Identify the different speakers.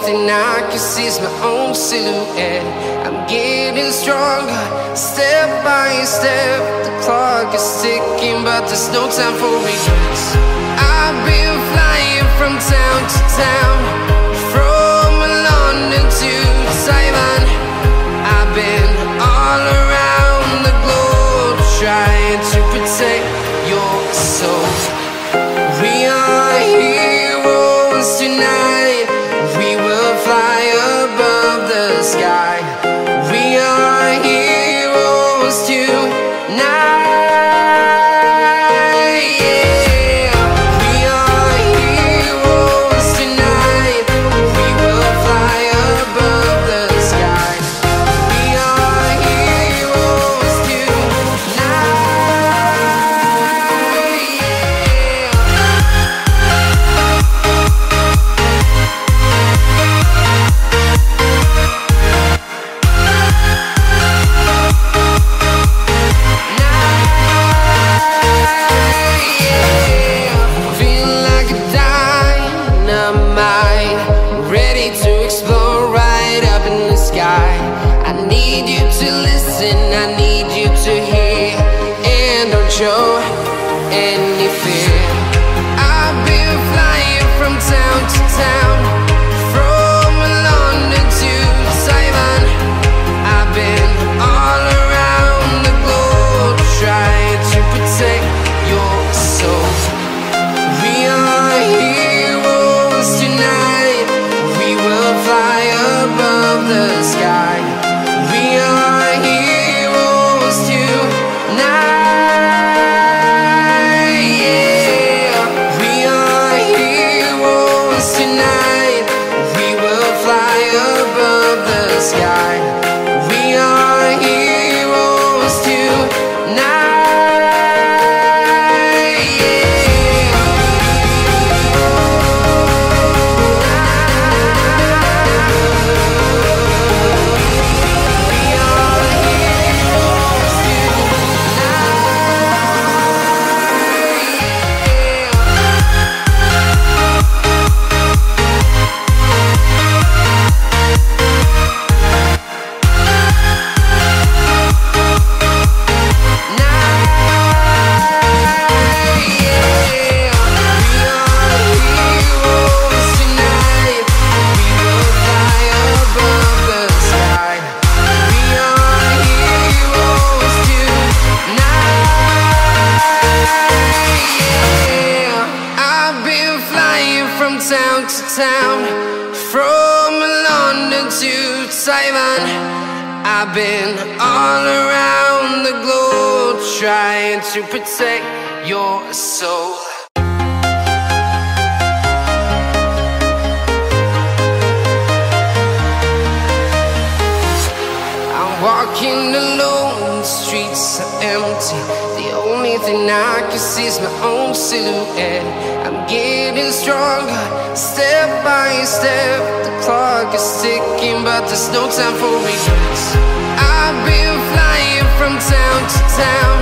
Speaker 1: thing I can see is my own silhouette. I'm getting stronger, step by step. The clock is ticking, but there's no time for regrets. I've been flying from town to town, from London to Taiwan. I've been all around the globe, trying to protect your soul. We are heroes tonight. We will fly above the sky. We are heroes tonight. Show any fear. I've been flying from town to town, from London to Taiwan. I've been all around the globe, trying to protect your soul. We are heroes tonight. We will fly above the sky. We are heroes tonight. Town to town, from London to Taiwan. I've been all around the globe, trying to protect your soul. I'm walking alone, the streets are empty. The only thing I can see is my own silhouette. I'm getting stronger, step by step. The clock is ticking, but there's no time for regrets. I've been flying from town to town,